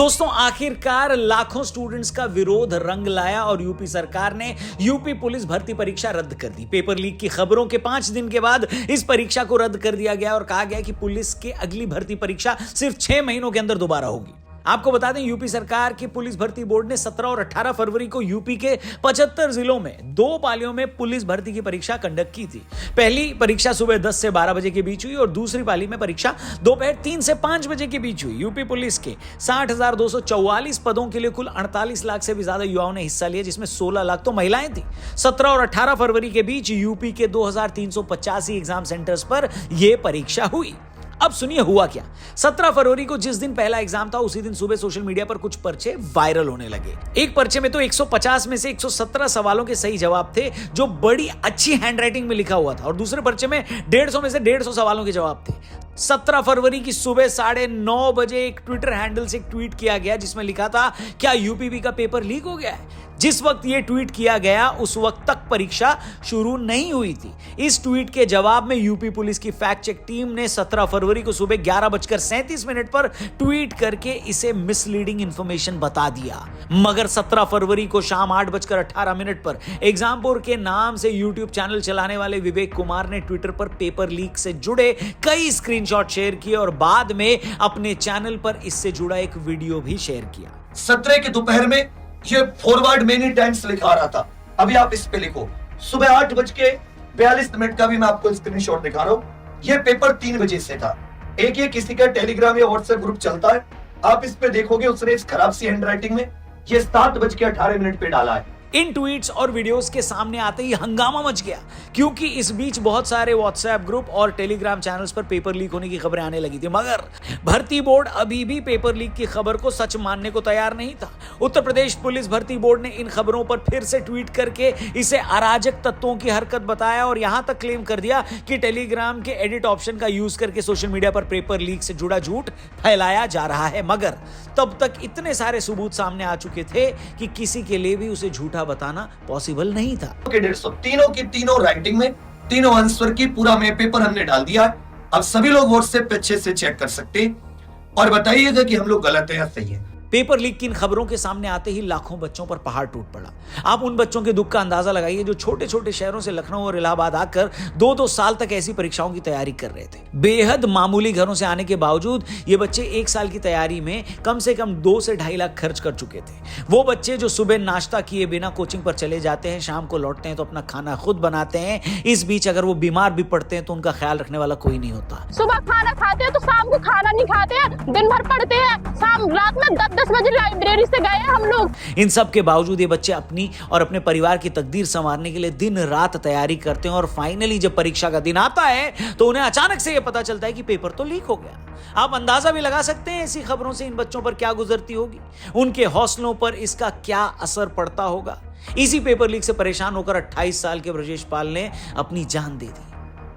दोस्तों आखिरकार लाखों स्टूडेंट्स का विरोध रंग लाया और यूपी सरकार ने यूपी पुलिस भर्ती परीक्षा रद्द कर दी। पेपर लीक की खबरों के 5 दिन के बाद इस परीक्षा को रद्द कर दिया गया और कहा गया कि पुलिस की अगली भर्ती परीक्षा सिर्फ 6 महीनों के अंदर दोबारा होगी। आपको बता दें यूपी सरकार की पुलिस भर्ती बोर्ड ने 17 और 18 फरवरी को यूपी के 75 जिलों में 2 पालियों में पुलिस भर्ती की परीक्षा कंडक्ट की थी। पहली परीक्षा सुबह 10 से 12 बजे के बीच हुई और दूसरी पाली में परीक्षा दोपहर 3 से 5 बजे के बीच हुई। यूपी पुलिस के 60,244 पदों के लिए कुल 48 लाख से भी ज्यादा युवाओं ने हिस्सा लिया, जिसमें 16 लाख तो महिलाएं थी। 17 और 18 फरवरी के बीच यूपी के 2385 एग्जाम सेंटर्स पर यह परीक्षा हुई। अब सुनिए हुआ क्या। 17 फरवरी को जिस दिन पहला एग्जाम था उसी दिन सुबह सोशल मीडिया पर कुछ पर्चे वायरल होने लगे। एक पर्चे में तो 150 में से 117 सवालों के सही जवाब थे जो बड़ी अच्छी हैंडराइटिंग में लिखा हुआ था, और दूसरे पर्चे में 150 में से 150 सवालों के जवाब थे। 17 फरवरी की सुबह 9:30 बजे एक ट्विटर हैंडल से एक ट्वीट किया गया जिसमें लिखा था, क्या यूपीबी का पेपर लीक हो गया है? जिस वक्त यह ट्वीट किया गया उस वक्त तक परीक्षा शुरू नहीं हुई थी। इस ट्वीट के जवाब में यूपी पुलिस की फैक्ट चेक टीम ने 17 फरवरी को सुबह 11:37 पर ट्वीट करके इसे मिसलीडिंग इंफॉर्मेशन बता दिया। मगर 17 फरवरी को शाम 8:18 पर एग्जामपुर के नाम से यूट्यूब चैनल चलाने वाले विवेक कुमार ने ट्विटर पर पेपर लीक से जुड़े कई स्क्रीनशॉट शेयर किए और बाद में अपने चैनल पर इससे जुड़ा एक वीडियो भी शेयर किया। 17 के दोपहर में ये फॉरवर्ड मेनी टाइम्स लिखा रहा था। अभी आप इस पे लिखो। सुबह 8:42 का भी मैं आपको स्क्रीनशॉट दिखा रहा हूं। ये पेपर 3 बजे से था। एक ये किसी का टेलीग्राम या व्हाट्सएप ग्रुप चलता है, आप इस पे देखोगे उसने इस खराब सी हैंडराइटिंग में ये 7:18 पे डाला है। इन ट्वीट्स और वीडियोस के सामने आते ही हंगामा मच गया, क्योंकि इस बीच बहुत सारे व्हाट्सएप ग्रुप और टेलीग्राम चैनल्स पर पेपर लीक होने की खबरें आने लगी थी। मगर भर्ती बोर्ड अभी भी पेपर लीक की खबर को सच मानने को तैयार नहीं था। उत्तर प्रदेश पुलिस भर्ती बोर्ड ने इन खबरों पर फिर से ट्वीट करके इसे अराजक तत्वों की हरकत बताया और यहां तक क्लेम कर दिया कि टेलीग्राम के एडिट ऑप्शन का यूज करके सोशल मीडिया पर पेपर लीक से जुड़ा झूठ फैलाया जा रहा है। मगर तब तक इतने सारे सबूत सामने आ चुके थे कि किसी के लिए भी उसे झूठा बताना पॉसिबल नहीं था। 150 तीनों की तीनों राइटिंग में तीनों आंसर की पूरा में पेपर हमने डाल दिया है। अब सभी लोग व्हाट्सएप पे अच्छे से चेक कर सकते हैं और बताइएगा कि हम लोग गलत है या सही है। पेपर लीक की इन खबरों के सामने आते ही लाखों बच्चों पर पहाड़ टूट पड़ा। आप उन बच्चों के दुख का अंदाजा लगाइए जो छोटे छोटे शहरों से लखनऊ और इलाहाबाद आकर 2-2 साल तक ऐसी परीक्षाओं की तैयारी कर रहे थे। बेहद मामूली घरों से आने के बावजूद ये बच्चे 1 साल की तैयारी में कम से कम 2 से 2.5 लाख खर्च कर चुके थे। वो बच्चे जो सुबह नाश्ता किए बिना कोचिंग पर चले जाते हैं, शाम को लौटते हैं तो अपना खाना खुद बनाते हैं। इस बीच अगर वो बीमार भी पड़ते हैं तो उनका ख्याल रखने वाला कोई नहीं होता। सुबह खाना खाते हैं तो शाम को खाना नहीं खाते हैं, दिन भर पढ़ते हैं, शाम रात में 10-10 बजे लाइब्रेरी से गए हम लोग। इन सब के बावजूद ये बच्चे अपनी और अपने परिवार की तकदीर संवारने के लिए दिन रात तैयारी करते हैं और फाइनली जब परीक्षा का दिन आता है तो उन्हें अचानक से ये पता चलता है कि पेपर तो लीक हो गया। आप अंदाजा भी लगा सकते हैं ऐसी खबरों से इन बच्चों पर क्या गुजरती होगी, उनके हौसलों पर इसका क्या असर पड़ता होगा। इसी पेपर लीक से परेशान होकर 28 साल के ब्रजेश पाल ने अपनी जान दे दी।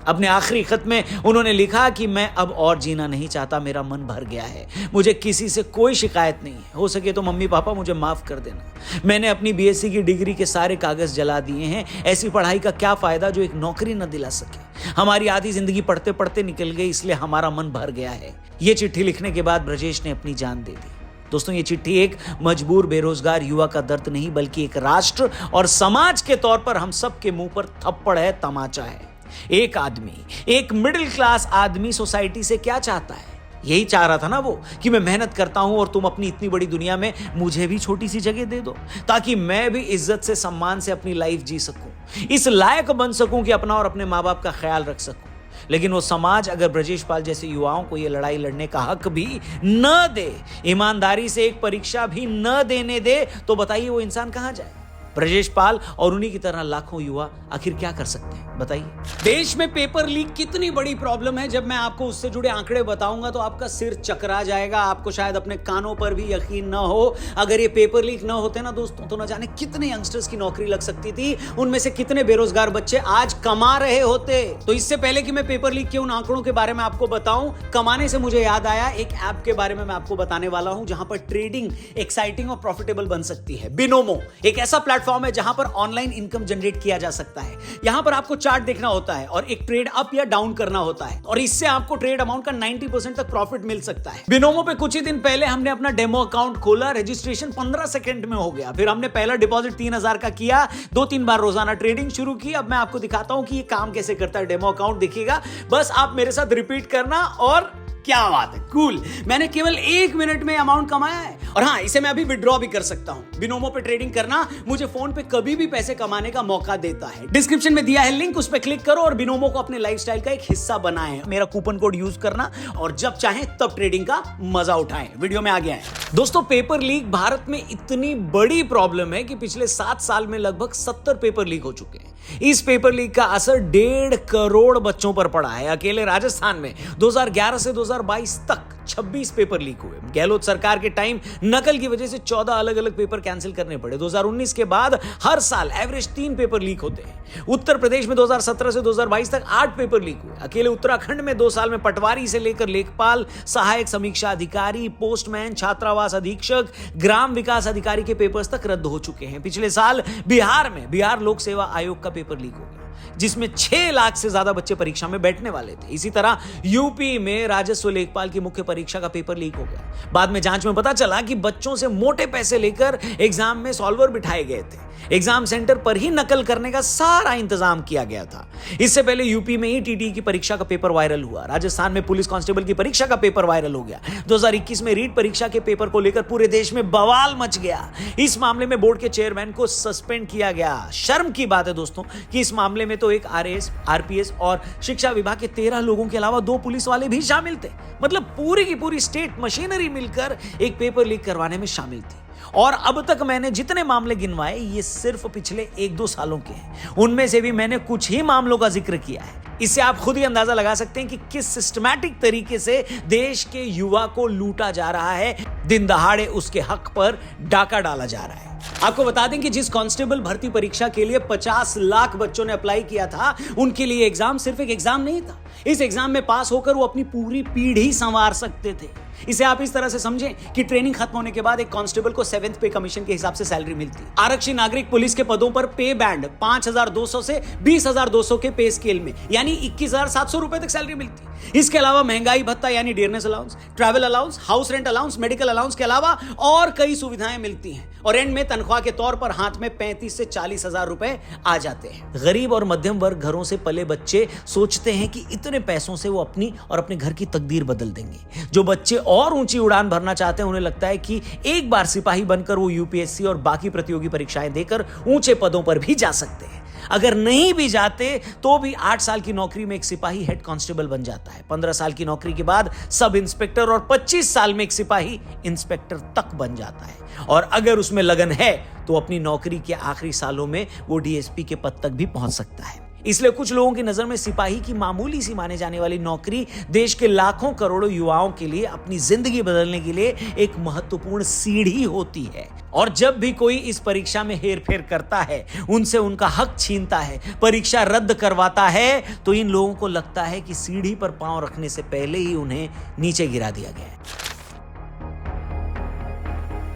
अपने आखिरी खत में उन्होंने लिखा कि मैं अब और जीना नहीं चाहता, मेरा मन भर गया है, मुझे किसी से कोई शिकायत नहीं है, हो सके तो मम्मी पापा मुझे माफ कर देना। मैंने अपनी बीएससी की डिग्री के सारे कागज जला दिए हैं, ऐसी पढ़ाई का क्या फायदा जो एक नौकरी न दिला सके। हमारी आधी जिंदगी पढ़ते पढ़ते निकल गई, इसलिए हमारा मन भर गया है। ये चिट्ठी लिखने के बाद ब्रजेश ने अपनी जान दे दी। दोस्तों ये चिट्ठी एक मजबूर बेरोजगार युवा का दर्द नहीं बल्कि एक राष्ट्र और समाज के तौर पर हम सब के मुंह पर थप्पड़ है, तमाचा है। एक आदमी, एक मिडिल क्लास आदमी सोसाइटी से क्या चाहता है? यही चाह रहा था ना वो कि मैं मेहनत करता हूं और तुम अपनी इतनी बड़ी दुनिया में मुझे भी छोटी सी जगह दे दो ताकि मैं भी इज्जत से सम्मान से अपनी लाइफ जी सकूं, इस लायक बन सकूं कि अपना और अपने माँ बाप का ख्याल रख सकूं। लेकिन वो समाज अगर ब्रजेश पाल जैसे युवाओं को ये लड़ाई लड़ने का हक भी न दे, ईमानदारी से एक परीक्षा भी न देने दे, तो बताइए वो इंसान कहां जाए? ब्रजेश पाल और उन्हीं की तरह लाखों युवा आखिर क्या कर सकते हैं, बताइए। देश में पेपर लीक कितनी बड़ी प्रॉब्लम है, जब मैं आपको उससे जुड़े आंकड़े बताऊंगा तो आपका सिर चकरा जाएगा। आपको शायद अपने कानों पर भी यकीन ना हो। अगर ये पेपर लीक ना होते ना दोस्तों, तो ना जाने कितने यंगस्टर्स की नौकरी लग सकती थी, उनमें से कितने बेरोजगार बच्चे आज कमा रहे होते। तो इससे पहले कि मैं पेपर लीक के उन आंकड़ों के बारे में आपको बताऊं, कमाने से मुझे याद आया एक ऐप के बारे में मैं आपको बताने वाला हूं जहां पर ट्रेडिंग एक्साइटिंग और प्रॉफिटेबल बन सकती है। बिनोमो एक ऐसा प्लेटफॉर्म प्लेटफॉर्म है जहां पर ऑनलाइन इनकम जनरेट किया जा सकता है। यहां पर आपको चार्ट देखना होता है और एक ट्रेड अप या डाउन करना होता है और इससे आपको ट्रेड अमाउंट का 90% तक प्रॉफिट मिल सकता है। बिनोमो पे कुछ ही दिन पहले हमने अपना डेमो अकाउंट खोला, रजिस्ट्रेशन 15 सेकंड में हो गया। फिर हमने पहला डिपॉजिट 3000 का किया, 2-3 बार रोजाना ट्रेडिंग शुरू की। अब मैं आपको दिखाता हूं कि ये काम कैसे करता है। डेमो अकाउंट दिखेगा, बस आप मेरे साथ रिपीट करना। और क्या बात है, कूल। मैंने केवल 1 मिनट में अमाउंट कमाया है और हाँ, इसे मैं अभी विड्रॉ भी कर सकता हूं। बिनोमो पे ट्रेडिंग करना मुझे फोन पे कभी भी पैसे कमाने का मौका देता है। डिस्क्रिप्शन में दिया है लिंक, उस पर क्लिक करो और बिनोमो को अपने लाइफस्टाइल का एक हिस्सा बनाएं। मेरा कूपन कोड यूज करना और जब चाहें तब ट्रेडिंग का मजा उठाएं। वीडियो में आगे आए। दोस्तों, पेपर लीक भारत में इतनी बड़ी प्रॉब्लम है कि पिछले 7 साल में लगभग 70 पेपर लीक हो चुके हैं। इस पेपर लीक का असर 1.5 करोड़ बच्चों पर पड़ा है। अकेले राजस्थान में 2011 से 2022 तक 26 पेपर लीक हुए। गहलोत सरकार के टाइम नकल की वजह से 14 अलग अलग पेपर कैंसिल करने पड़े। 2019 के बाद हर साल एवरेज 3 पेपर लीक होते हैं। उत्तर प्रदेश में 2017 से 2022 तक 8 पेपर लीक हुए। अकेले उत्तराखंड में 2 साल में पटवारी से लेकर लेखपाल, सहायक समीक्षा अधिकारी, पोस्टमैन, छात्रावास अधीक्षक, ग्राम विकास अधिकारी के पेपर्स तक रद्द हो चुके हैं। पिछले साल बिहार में बिहार लोक सेवा आयोग का पेपर लीक हो गया, जिसमें 6 लाख से ज्यादा बच्चे परीक्षा में बैठने वाले थे। इसी तरह यूपी में राजस्व लेखपाल की मुख्य परीक्षा का पेपर लीक हो गया। बाद में जांच में पता चला कि बच्चों से मोटे पैसे लेकर एग्जाम में सॉल्वर बिठाए गए थे। एग्जाम सेंटर पर ही नकल करने का सारा इंतजाम किया गया था। इससे पहले यूपी में ही टीटी की परीक्षा का पेपर वायरल हुआ। राजस्थान में पुलिस कांस्टेबल की परीक्षा का पेपर वायरल हो गया। 2021 में रीट परीक्षा के पेपर को लेकर पूरे देश में बवाल मच गया। इस मामले में बोर्ड के चेयरमैन को सस्पेंड किया गया। शर्म की बात है दोस्तों कि इस मामले में तो एक आरएएस, आरपीएस और शिक्षा विभाग के 13 लोगों के अलावा 2 पुलिस वाले भी शामिल थे। मतलब पूरी की पूरी स्टेट मशीनरी मिलकर एक पेपर लीक करवाने में शामिल थी। और अब तक मैंने जितने मामले गिनवाए ये सिर्फ पिछले 1-2 सालों के हैं। उनमें से भी मैंने कुछ ही मामलों का जिक्र किया है। इससे आप खुद ही अंदाजा लगा सकते हैं कि किस सिस्टमैटिक तरीके से देश के युवा को लूटा जा रहा है, दिन दहाड़े उसके हक पर डाका डाला जा रहा है। आपको बता दें कि जिस कांस्टेबल भर्ती परीक्षा के लिए 50 लाख बच्चों ने अप्लाई किया था, उनके लिए एग्जाम सिर्फ एक एग्जाम नहीं था। इस एग्जाम में पास होकर वो अपनी पूरी पीढ़ी संवार सकते थे। इसे आप इस तरह से समझें कि ट्रेनिंग खत्म होने के बाद एक कांस्टेबल को 7th पे कमीशन के हिसाब से सैलरी मिलती। आरक्षी नागरिक पुलिस के पदों पर पे बैंड 5200 से 20200 के पे स्केल में, यानी 21700 रुपए तक सैलरी मिलती। इसके अलावा महंगाई भत्ता यानी dearness allowance, travel allowance, house rent allowance, medical allowance के अलावा और कई सुविधाएं मिलती हैं। और एंड में तनख्वाह के तौर पर हाथ में 35 से 40 हजार रुपए आ जाते हैं। गरीब और मध्यम वर्ग घरों से पले बच्चे सोचते हैं कि इतने पैसों से वो अपनी और अपने घर की तकदीर बदल देंगे। जो बच्चे और ऊंची उड़ान भरना चाहते हैं उन्हें लगता है कि एक बार सिपाही बनकर वो यूपीएससी और बाकी प्रतियोगी परीक्षाएं देकर ऊंचे पदों पर भी जा सकते हैं। अगर नहीं भी जाते तो भी 8 साल की नौकरी में एक सिपाही हेड कांस्टेबल बन जाता है। 15 साल की नौकरी के बाद सब इंस्पेक्टर और 25 साल में एक सिपाही इंस्पेक्टर तक बन जाता है। और अगर उसमें लगन है तो अपनी नौकरी के आखिरी सालों में वो डीएसपी के पद तक भी पहुंच सकता है। इसलिए कुछ लोगों की नजर में सिपाही की मामूली सी माने जाने वाली नौकरी देश के लाखों करोड़ों युवाओं के लिए अपनी जिंदगी बदलने के लिए एक महत्वपूर्ण सीढ़ी होती है। और जब भी कोई इस परीक्षा में हेरफेर करता है, उनसे उनका हक छीनता है, परीक्षा रद्द करवाता है, तो इन लोगों को लगता है कि सीढ़ी पर पांव रखने से पहले ही उन्हें नीचे गिरा दिया गया है।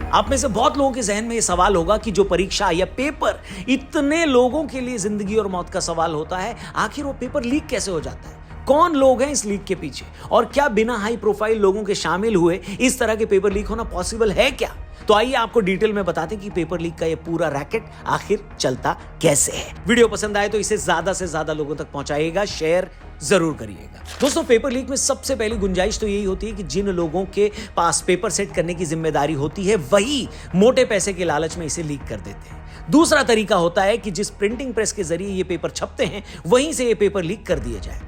आप में से बहुत लोगों के जहन में यह सवाल होगा कि जो परीक्षा या पेपर इतने लोगों के लिए जिंदगी और मौत का सवाल होता है, आखिर वो पेपर लीक कैसे हो जाता है? कौन लोग हैं इस लीक के पीछे? और क्या बिना हाई प्रोफाइल लोगों के शामिल हुए इस तरह के पेपर लीक होना पॉसिबल है क्या? तो आइए आपको डिटेल में बताते हैं कि पेपर लीक का ये पूरा रैकेट आखिर चलता कैसे है। वीडियो पसंद आए तो इसे ज्यादा से ज्यादा लोगों तक पहुंचाइएगा, शेयर जरूर करिएगा। दोस्तों, पेपर लीक में सबसे पहली गुंजाइश तो यही होती है कि जिन लोगों के पास पेपर सेट करने की जिम्मेदारी होती है, वही मोटे पैसे के लालच में इसे लीक कर देते हैं। दूसरा तरीका होता है कि जिस प्रिंटिंग प्रेस के जरिए ये पेपर छपते हैं, वहीं से ये पेपर लीक कर दिए जाए।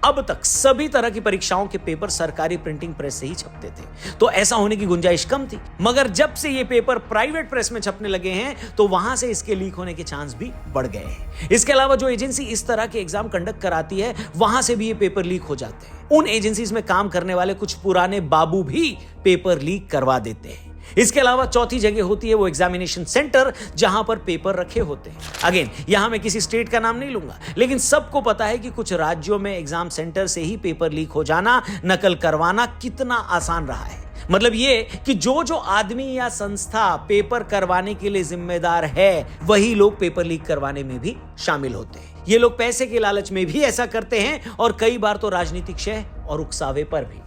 अब तक सभी तरह की परीक्षाओं के पेपर सरकारी प्रिंटिंग प्रेस से ही छपते थे, तो ऐसा होने की गुंजाइश कम थी। मगर जब से ये पेपर प्राइवेट प्रेस में छपने लगे हैं, तो वहां से इसके लीक होने के चांस भी बढ़ गए हैं। इसके अलावा जो एजेंसी इस तरह के एग्जाम कंडक्ट कराती है, वहां से भी ये पेपर लीक हो जाते हैं। उन एजेंसीज में काम करने वाले कुछ पुराने बाबू भी पेपर लीक करवा देते हैं। इसके अलावा चौथी जगह होती है वो एग्जामिनेशन सेंटर, जहां पर पेपर रखे होते हैं। अगेन, यहां मैं किसी स्टेट का नाम नहीं लूंगा, लेकिन सबको पता है कि कुछ राज्यों में एग्जाम सेंटर से ही पेपर लीक हो जाना, नकल करवाना कितना आसान रहा है। मतलब ये कि जो जो आदमी या संस्था पेपर करवाने के लिए जिम्मेदार है, वही लोग पेपर लीक करवाने में भी शामिल होते हैं। ये लोग पैसे के लालच में भी ऐसा करते हैं और कई बार तो राजनीतिक शह और उकसावे पर भी।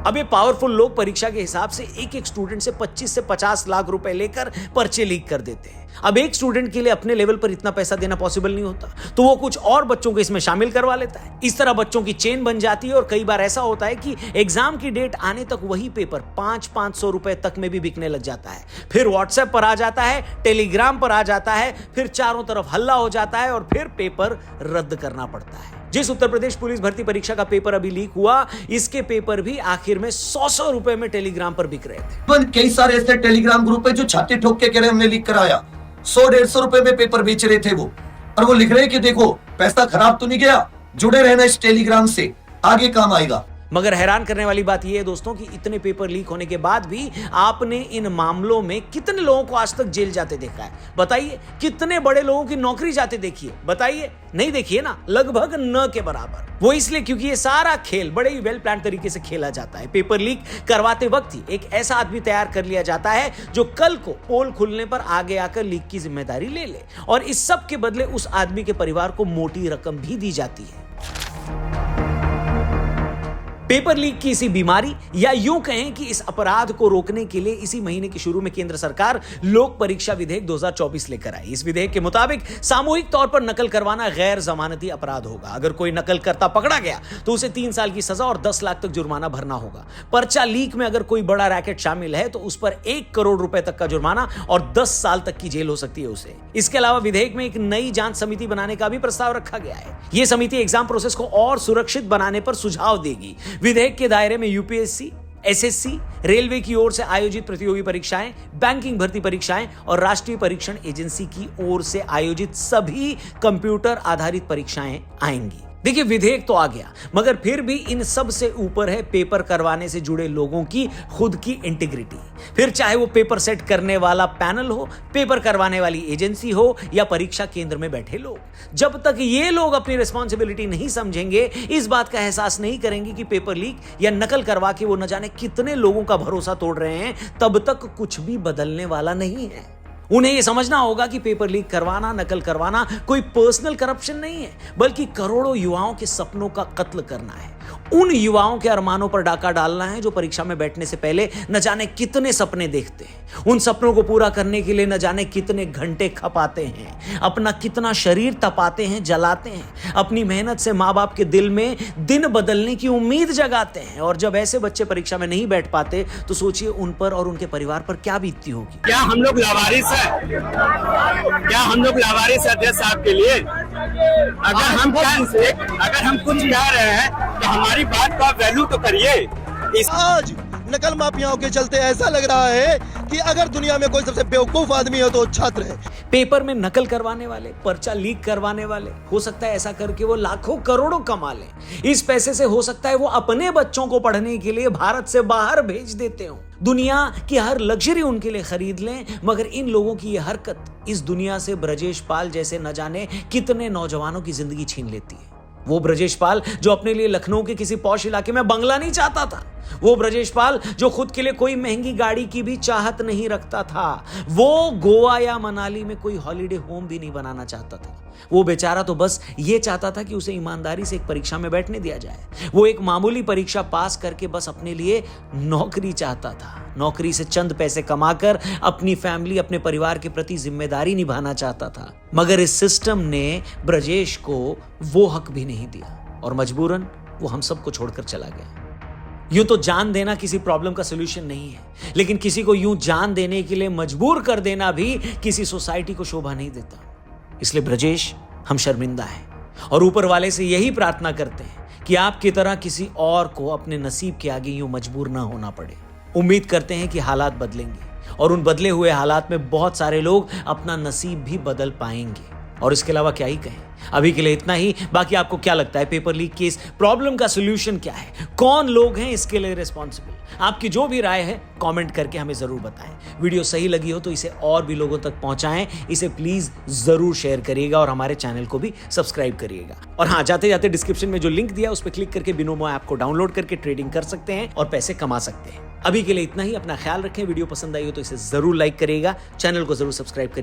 अब ये पावरफुल लोग परीक्षा के हिसाब से एक एक स्टूडेंट से 25 से 50 लाख रुपए लेकर पर्चे लीक कर देते हैं। अब एक स्टूडेंट के लिए अपने लेवल पर इतना पैसा देना पॉसिबल नहीं होता, तो वो कुछ और बच्चों को इसमें शामिल करवा लेता है। इस तरह बच्चों की चेन बन जाती है और कई बार ऐसा होता है कि एग्जाम की डेट आने तक वही पेपर 500-500 रुपए तक में भी बिकने लग जाता है। फिर व्हाट्सएप पर आ जाता है, टेलीग्राम पर आ जाता है, फिर चारों तरफ हल्ला हो जाता है और फिर पेपर रद्द करना पड़ता है। जिस उत्तर प्रदेश पुलिस भर्ती परीक्षा का पेपर अभी लीक हुआ, इसके पेपर भी आखिर में 100 रुपए में टेलीग्राम पर बिक रहे थे। कई सारे ऐसे टेलीग्राम ग्रुप है जो छाती ठोक के कह रहे हमने लीक कराया, 100-150 रुपए में पेपर बेच रहे थे वो, और वो लिख रहे कि देखो पैसा खराब तो नहीं गया, जुड़े रहना इस टेलीग्राम से, आगे काम आएगा। मगर हैरान करने वाली बात यह है दोस्तों कि इतने पेपर लीक होने के बाद भी आपने इन मामलों में कितने लोगों को आज तक जेल जाते देखा है? बताइए। कितने बड़े लोगों की नौकरी जाते देखिए? बताइए। नहीं देखिए ना, लगभग न के बराबर। वो इसलिए क्योंकि ये सारा खेल बड़े ही वेल प्लान तरीके से खेला जाता है। पेपर लीक करवाते वक्त ही एक ऐसा आदमी तैयार कर लिया जाता है जो कल को पोल खुलने पर आगे आकर लीक की जिम्मेदारी ले ले, और इस सब के बदले उस आदमी के परिवार को मोटी रकम भी दी जाती है। पेपर लीक की इसी बीमारी या यूं कहें कि इस अपराध को रोकने के लिए इसी महीने के शुरू में केंद्र सरकार लोक परीक्षा विधेयक 2024 लेकर आई। इस विधेयक के मुताबिक सामूहिक तौर पर नकल करवाना गैर जमानती अपराध होगा। अगर कोई नकल करता पकड़ा गया तो उसे 3 साल की सजा और 10 लाख तक जुर्माना भरना होगा। पर्चा लीक में अगर कोई बड़ा रैकेट शामिल है तो उस पर 1 करोड़ रुपए तक का जुर्माना और 10 साल तक की जेल हो सकती है उसे। इसके अलावा विधेयक में एक नई जांच समिति बनाने का भी प्रस्ताव रखा गया है। यह समिति एग्जाम प्रोसेस को और सुरक्षित बनाने पर सुझाव देगी। विधेयक के दायरे में यूपीएससी, एसएससी, रेलवे की ओर से आयोजित प्रतियोगी परीक्षाएं, बैंकिंग भर्ती परीक्षाएं और राष्ट्रीय परीक्षण एजेंसी की ओर से आयोजित सभी कंप्यूटर आधारित परीक्षाएं आएंगी। देखिए, विधेयक तो आ गया, मगर फिर भी इन सब से ऊपर है पेपर करवाने से जुड़े लोगों की खुद की इंटीग्रिटी। फिर चाहे वो पेपर सेट करने वाला पैनल हो, पेपर करवाने वाली एजेंसी हो या परीक्षा केंद्र में बैठे लोग। जब तक ये लोग अपनी रिस्पॉन्सिबिलिटी नहीं समझेंगे, इस बात का एहसास नहीं करेंगे कि पेपर लीक या नकल करवा के वो न जाने कितने लोगों का भरोसा तोड़ रहे हैं, तब तक कुछ भी बदलने वाला नहीं है। उन्हें यह समझना होगा कि पेपर लीक करवाना, नकल करवाना कोई पर्सनल करप्शन नहीं है, बल्कि करोड़ों युवाओं के सपनों का कत्ल करना है। उन युवाओं के अरमानों पर डाका डालना है जो परीक्षा में बैठने से पहले न जाने कितने सपने देखते हैं। उन सपनों को पूरा करने के लिए न जाने कितने घंटे खपाते हैं, अपना कितना शरीर तपाते हैं, जलाते हैं, अपनी मेहनत से माँ बाप के दिल में दिन बदलने की उम्मीद जगाते हैं। और जब ऐसे बच्चे परीक्षा में नहीं बैठ पाते तो सोचिए उन पर और उनके परिवार पर क्या बीतती होगी। क्या हम लोग लावारिस हैं? क्या हम लोग लावारिस हैं देश साहब के लिए? अगर हम कुछ कह रहे हैं तो हमारी बात का वैल्यू तो करिए। आज नकल माफियाओं के चलते ऐसा लग रहा है कि अगर दुनिया में कोई सबसे बेवकूफ आदमी हो तो छात्र है। पेपर में नकल करवाने वाले, पर्चा लीक करवाने वाले, हो सकता है ऐसा करके वो लाखों करोड़ों कमा लें। इस पैसे से हो सकता है वो अपने बच्चों को पढ़ने के लिए भारत से बाहर भेज देते हो। दुनिया की हर लग्जरी उनके लिए खरीद लें, मगर इन लोगों की यह हरकत इस दुनिया से ब्रजेश पाल जैसे न जाने कितने नौजवानों की जिंदगी छीन लेती है। वो ब्रजेश पाल जो अपने लिए लखनऊ के किसी पॉश इलाके में बंगला नहीं चाहता था, वो ब्रजेश पाल जो खुद के लिए कोई महंगी गाड़ी की भी चाहत नहीं रखता था, वो गोवा या मनाली में कोई हॉलिडे होम भी नहीं बनाना चाहता था। वो बेचारा तो बस ये चाहता था कि उसे ईमानदारी से एक परीक्षा में बैठने दिया जाए। वो एक मामूली परीक्षा पास करके बस अपने लिए नौकरी चाहता था। नौकरी से चंद पैसे कमाकर अपनी फैमिली, अपने परिवार के प्रति जिम्मेदारी निभाना चाहता था। मगर इस सिस्टम ने ब्रजेश को वो हक भी नहीं दिया और मजबूरन वो हम सबको छोड़कर चला गया। यूं तो जान देना किसी प्रॉब्लम का सलूशन नहीं है, लेकिन किसी को यूं जान देने के लिए मजबूर कर देना भी किसी सोसाइटी को शोभा नहीं देता। इसलिए ब्रजेश, हम शर्मिंदा हैं और ऊपर वाले से यही प्रार्थना करते हैं कि आपकी तरह किसी और को अपने नसीब के आगे यूं मजबूर ना होना पड़े। उम्मीद करते हैं कि हालात बदलेंगे और उन बदले हुए हालात में बहुत सारे लोग अपना नसीब भी बदल पाएंगे। और इसके अलावा क्या ही कहें। अभी के लिए इतना ही। बाकी आपको क्या लगता है पेपर लीक की इस प्रॉब्लम का सॉल्यूशन क्या है, कौन लोग हैं इसके लिए रिस्पॉन्सिबल? आपकी जो भी राय है कमेंट करके हमें जरूर बताएं। वीडियो सही लगी हो तो इसे और भी लोगों तक पहुंचाएं, इसे प्लीज जरूर शेयर करिएगा और हमारे चैनल को भी सब्सक्राइब करिएगा। और हाँ, जाते जाते डिस्क्रिप्शन में जो लिंक दिया उस पर क्लिक करके बिनोमो ऐप को डाउनलोड करके ट्रेडिंग कर सकते हैं और पैसे कमा सकते हैं। अभी के लिए इतना ही। अपना ख्याल रखें। वीडियो पसंद आई हो तो इसे जरूर लाइक करिएगा, चैनल को जरूर सब्सक्राइब करिएगा।